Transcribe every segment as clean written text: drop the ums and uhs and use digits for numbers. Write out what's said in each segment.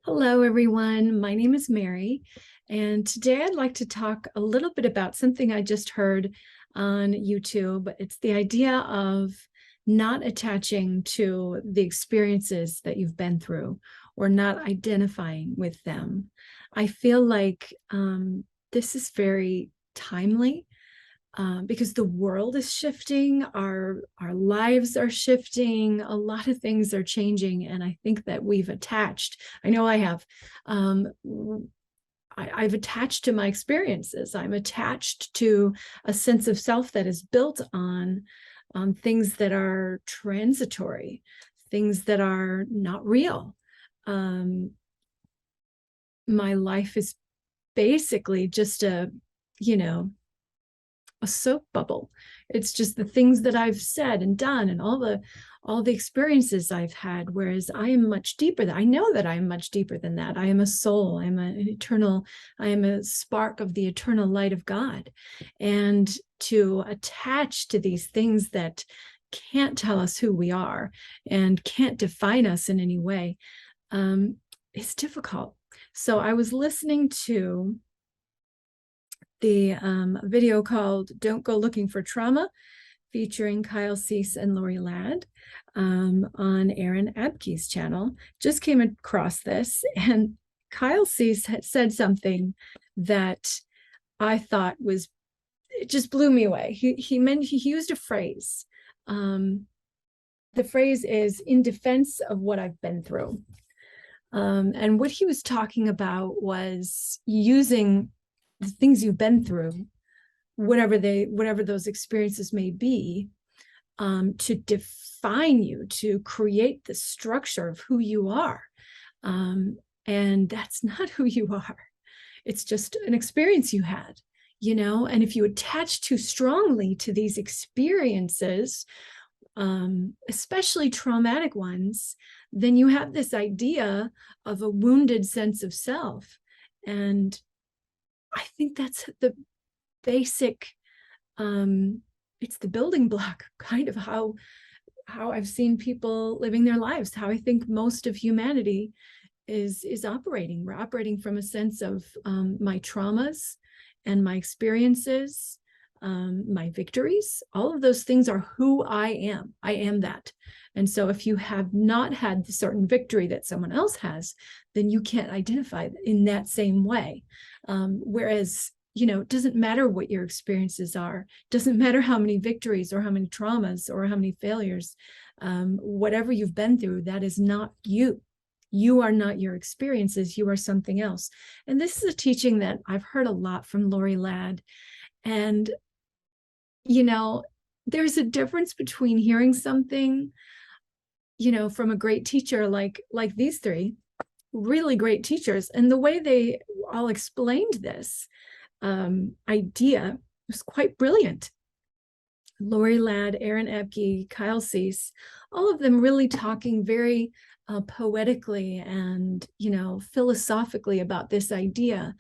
Hello, everyone. My name is Mary, and today I'd like to talk a little bit about something I just heard on YouTube. It's the idea of not attaching to the experiences that you've been through or not identifying with them. I feel like this is very timely because the world is shifting, our lives are shifting, a lot of things are changing, and I think that we've attached. I know I have. Um, I've attached to my experiences. I'm attached to a sense of self that is built on things that are transitory, things that are not real. Um, my life is basically just you know, a soap bubble. It's just the things that I've said and done and all the experiences I've had. Whereas I am much deeper. I know that I am much deeper than that. I am a soul. I'm an eternal. I am a spark of the eternal light of God. And to attach to these things that can't tell us who we are and can't define us in any way is difficult. So I was listening to the video called Don't Go Looking for Trauma, featuring Kyle Cease and Lori Ladd on Aaron Abke's channel. Just came across this, and Kyle Cease had said something that I thought was, it just blew me away. He used a phrase. The phrase is "in defense of what I've been through." And what he was talking about was using the things you've been through, whatever those experiences may be, to define you, to create the structure of who you are. And that's not who you are. It's just an experience you had, and if you attach too strongly to these experiences, especially traumatic ones, then you have this idea of a wounded sense of self. And I think that's the basic, it's the building block kind of how I've seen people living their lives, how I think most of humanity is operating. We're operating from a sense of my traumas and my experiences, my victories. All of those things are who I am. I am that. And so if you have not had the certain victory that someone else has, then you can't identify in that same way. Whereas, it doesn't matter what your experiences are. It doesn't matter how many victories or how many traumas or how many failures. Whatever you've been through, that is not you. You are not your experiences. You are something else. And this is a teaching that I've heard a lot from Lori Ladd. And, there's a difference between hearing something, from a great teacher like these three really great teachers, and the way they all explained this idea was quite brilliant. Lori Ladd, Aaron Abke, Kyle Cease, all of them really talking very poetically and, philosophically about this idea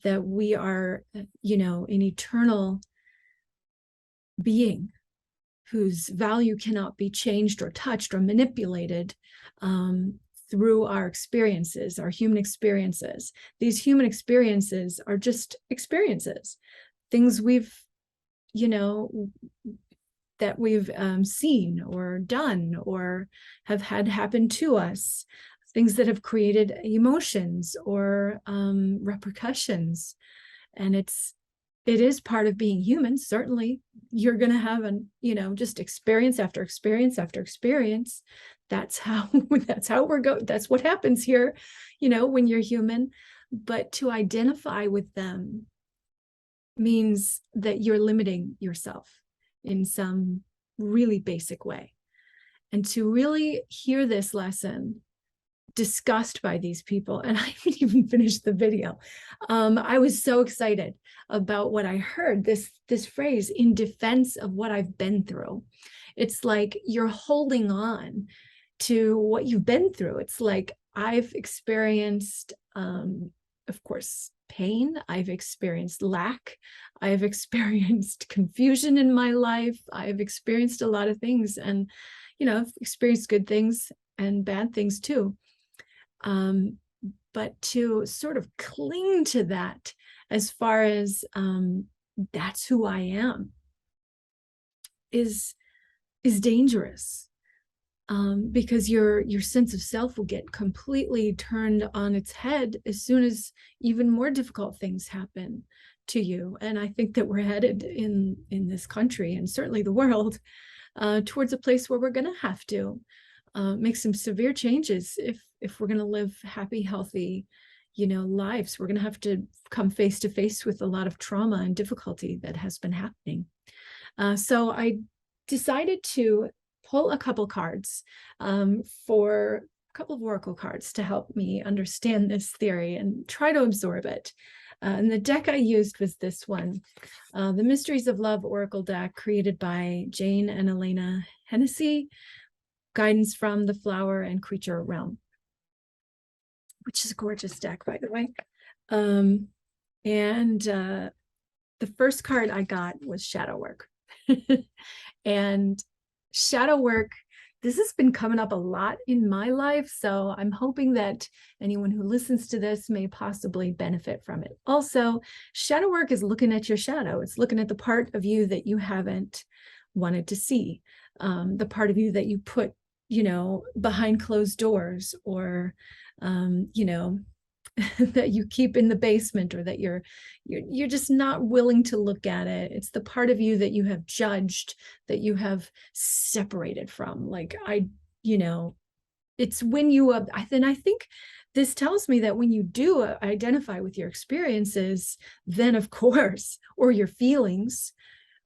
that we are, an eternal being whose value cannot be changed or touched or manipulated through our experiences, our human experiences. These human experiences are just experiences, things we've, that we've seen or done or have had happen to us, things that have created emotions or repercussions. And it is part of being human. Certainly you're going to have just experience after experience after experience. That's how we're going. That's what happens here, when you're human. But to identify with them means that you're limiting yourself in some really basic way. And to really hear this lesson discussed by these people, and I haven't even finished the video. I was so excited about what I heard, this phrase, "in defense of what I've been through." It's like you're holding on to what you've been through. It's like I've experienced, of course, pain. I've experienced lack. I've experienced confusion in my life. I've experienced a lot of things, and I've experienced good things and bad things too. but to sort of cling to that as far as that's who I am is dangerous, because your sense of self will get completely turned on its head as soon as even more difficult things happen to you. And I think that we're headed in this country, and certainly the world, towards a place where we're going to have to make some severe changes if we're going to live happy, healthy, lives. We're going to have to come face to face with a lot of trauma and difficulty that has been happening. So I decided to pull a couple cards, for a couple of oracle cards to help me understand this theory and try to absorb it. And the deck I used was this one, the Mysteries of Love Oracle deck, created by Jane and Elena Hennessy, guidance from the Flower and Creature Realm, which is a gorgeous deck, by the way. And the first card I got was Shadow Work. And shadow work, this has been coming up a lot in my life, so I'm hoping that anyone who listens to this may possibly benefit from it. Also, shadow work is looking at your shadow. It's looking at the part of you that you haven't wanted to see, the part of you that you put, behind closed doors, or, that you keep in the basement, or that you're just not willing to look at it. It's the part of you that you have judged, that you have separated from. It's when you then I think this tells me that when you do identify with your experiences, then of course, or your feelings,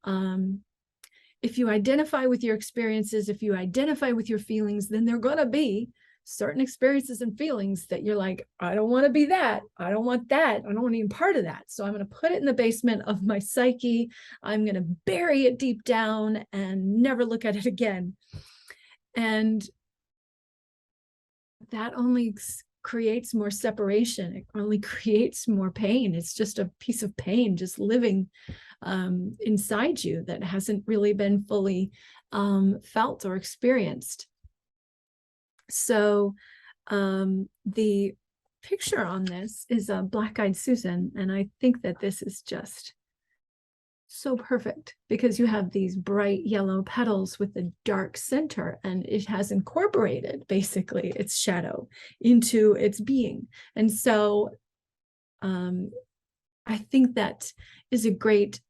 if you identify with your experiences, if you identify with your feelings, then they're going to be certain experiences and feelings that you're like, I don't want to be that. I don't want that. I don't want any part of that. So I'm going to put it in the basement of my psyche. I'm going to bury it deep down and never look at it again. And that only creates more separation. It only creates more pain. It's just a piece of pain just living inside you that hasn't really been fully felt or experienced. So the picture on this is a Black-Eyed Susan, and I think that this is just so perfect because you have these bright yellow petals with a dark center, and it has incorporated basically its shadow into its being. And so I think that is a great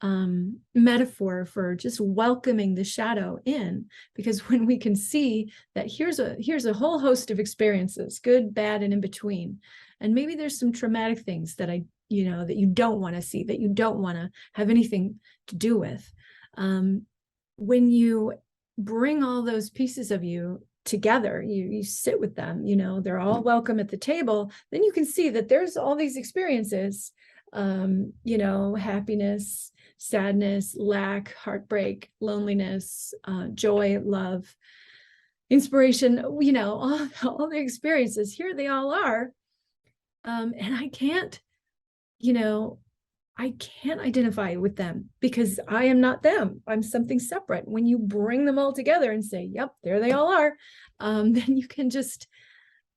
metaphor for just welcoming the shadow in, because when we can see that here's a whole host of experiences, good, bad, and in between, and maybe there's some traumatic things that that you don't want to see, that you don't want to have anything to do with. When you bring all those pieces of you together, you sit with them, they're all welcome at the table, then you can see that there's all these experiences, happiness, sadness, lack, heartbreak, loneliness, joy, love, inspiration, all the experiences. Here they all are. And I can't identify with them because I am not them. I'm something separate. When you bring them all together and say, yep, there they all are, then you can just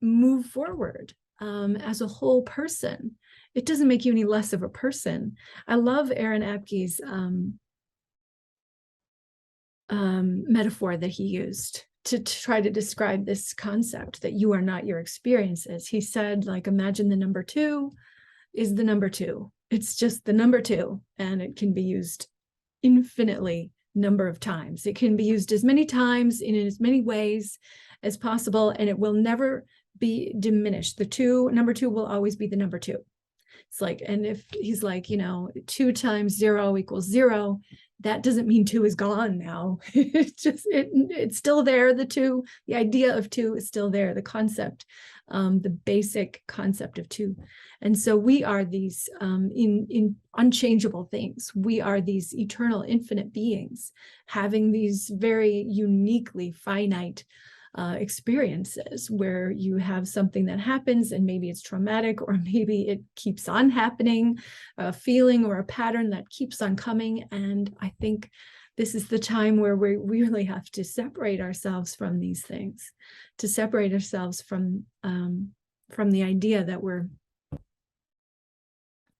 move forward as a whole person. It doesn't make you any less of a person. I love Aaron Apke's metaphor that he used to try to describe this concept that you are not your experiences. He said, imagine the number 2 is the number 2. It's just the number 2, and it can be used infinitely number of times. It can be used as many times in as many ways as possible, and it will never be diminished. The number 2 will always be the number 2. It's and if he's 2 times 0 equals 0, that doesn't mean 2 is gone now. It's still there. The idea of 2 is still there. The concept, the basic concept of 2. And so we are these in unchangeable things. We are these eternal, infinite beings having these very uniquely finite experiences where you have something that happens and maybe it's traumatic, or maybe it keeps on happening, a feeling or a pattern that keeps on coming. And I think this is the time where we really have to separate ourselves from these things, to separate ourselves from the idea that we're,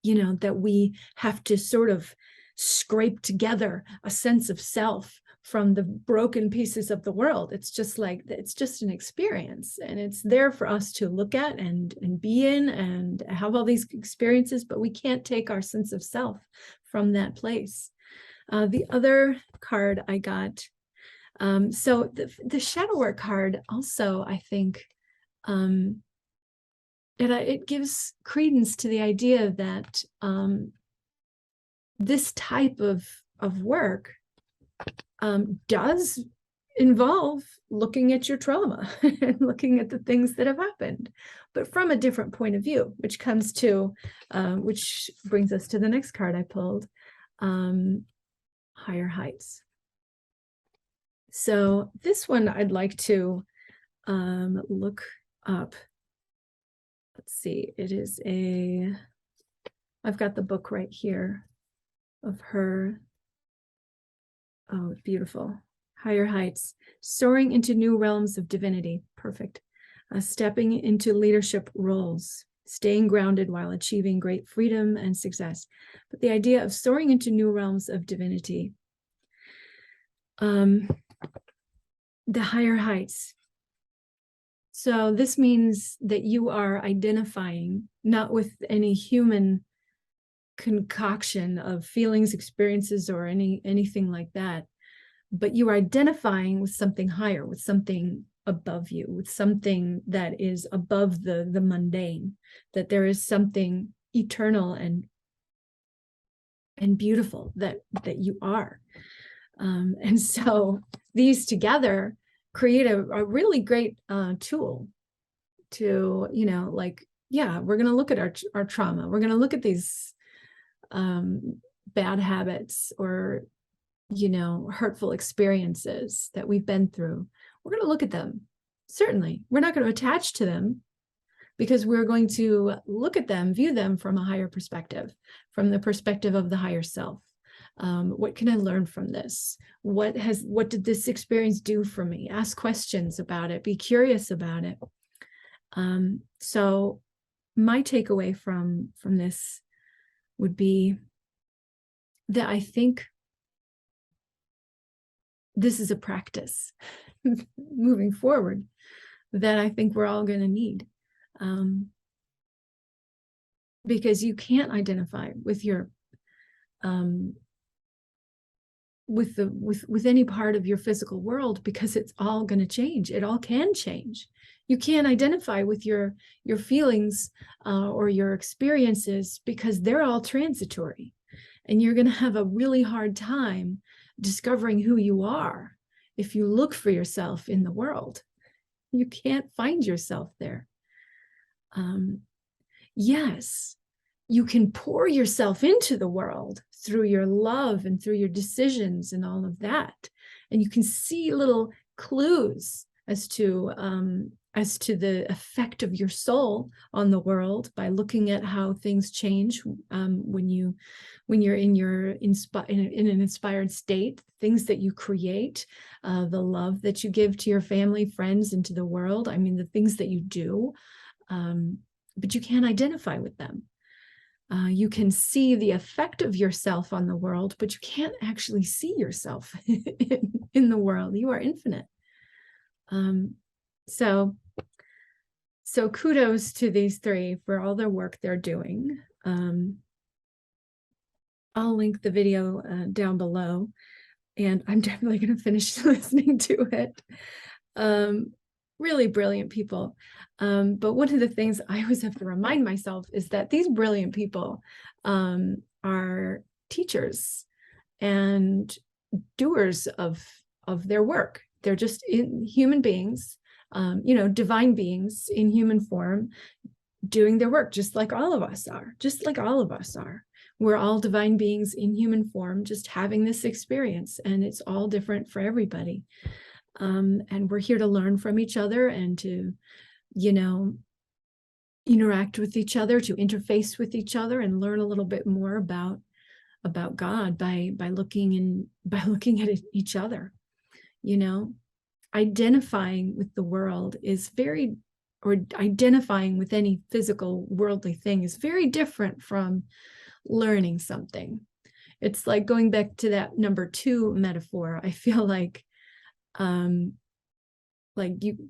that we have to sort of scrape together a sense of self from the broken pieces of the world. It's just an experience, and it's there for us to look at and be in and have all these experiences, but we can't take our sense of self from that place. The other card I got, so the shadow work card also, I think, it gives credence to the idea that this type of work does involve looking at your trauma and looking at the things that have happened, but from a different point of view, which brings us to the next card I pulled, Higher Heights. So this one I'd like to look up. Let's see, I've got the book right here of her. Oh, beautiful. Higher Heights, soaring into new realms of divinity. Perfect. Stepping into leadership roles, staying grounded while achieving great freedom and success. But the idea of soaring into new realms of divinity, the higher heights. So this means that you are identifying not with any human concoction of feelings, experiences, or anything like that, but you are identifying with something higher, with something above you, with something that is above the mundane, that there is something eternal and beautiful that you are. And so these together create a really great tool to, we're going to look at our trauma. We're going to look at these bad habits or, hurtful experiences that we've been through. We're going to look at them. Certainly, we're not going to attach to them, because we're going to look at them, view them from a higher perspective, from the perspective of the higher self. What can I learn from this? What did this experience do for me? Ask questions about it, be curious about it. So my takeaway from this would be that I think this is a practice moving forward that I think we're all going to need. Because you can't identify with your with any part of your physical world, because it's all going to change. It all can change. You can't identify with your feelings or your experiences, because they're all transitory, and you're going to have a really hard time discovering who you are if you look for yourself in the world. You can't find yourself there. Yes, you can pour yourself into the world through your love and through your decisions and all of that. And you can see little clues as to the effect of your soul on the world by looking at how things change when you're in an inspired state, things that you create, the love that you give to your family, friends, and to the world. I mean, the things that you do, but you can't identify with them. You can see the effect of yourself on the world, but you can't actually see yourself in the world. You are infinite. So kudos to these three for all their work they're doing. I'll link the video down below, and I'm definitely going to finish listening to it. Really brilliant people. But one of the things I always have to remind myself is that these brilliant people are teachers and doers of their work. They're just human beings, divine beings in human form, doing their work, just like all of us are. We're all divine beings in human form, just having this experience, and it's all different for everybody. And we're here to learn from each other and to, interact with each other, to interface with each other, and learn a little bit more about God by looking at each other. Identifying with the world is very or identifying with any physical worldly thing is very different from learning something. It's like going back to that number 2 metaphor. I feel like the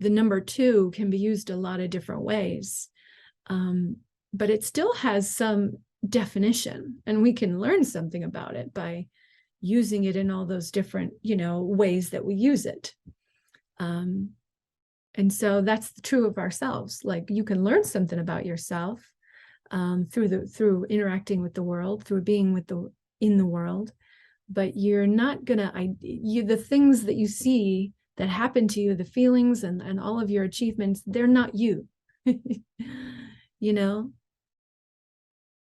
number 2 can be used a lot of different ways, but it still has some definition, and we can learn something about it by using it in all those different, ways that we use it. And so that's true of ourselves. Like, you can learn something about yourself through interacting with the world, through being in the world, but you're not gonna the things that you see that happen to you, the feelings and all of your achievements, they're not you.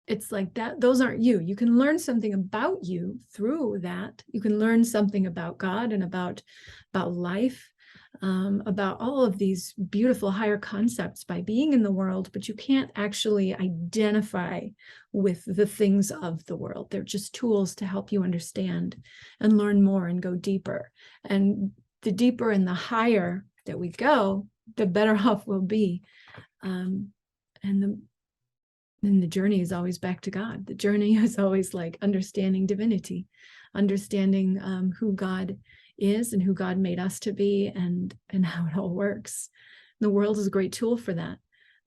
It's like that. Those aren't you. You can learn something about you through that. You can learn something about God and about life, about all of these beautiful higher concepts by being in the world, but you can't actually identify with the things of the world. They're just tools to help you understand and learn more and go deeper. And the deeper and the higher that we go, the better off we'll be. And the journey is always back to God. The journey is always like understanding divinity, understanding who God is and who God made us to be, and how it all works. The world is a great tool for that.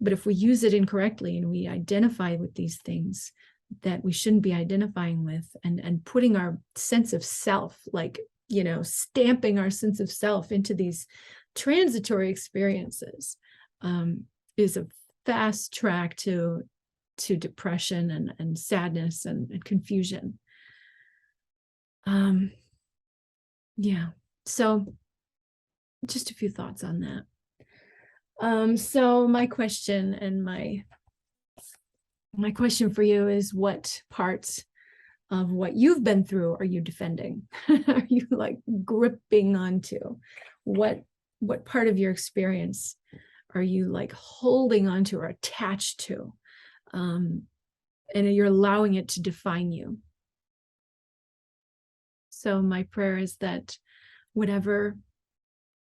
But if we use it incorrectly and we identify with these things that we shouldn't be identifying with, and putting our sense of self, like, stamping our sense of self into these transitory experiences, is a fast track to depression and sadness and confusion. Yeah, so just a few thoughts on that. So my question for you is, what parts of what you've been through are you defending? Are you like gripping onto? What part of your experience are you like holding onto or attached to? And you're allowing it to define you. So my prayer is that whatever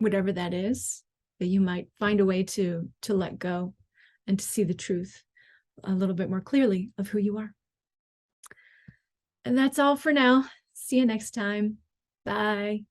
that is, that you might find a way to let go and to see the truth a little bit more clearly of who you are. And that's all for now. See you next time. Bye.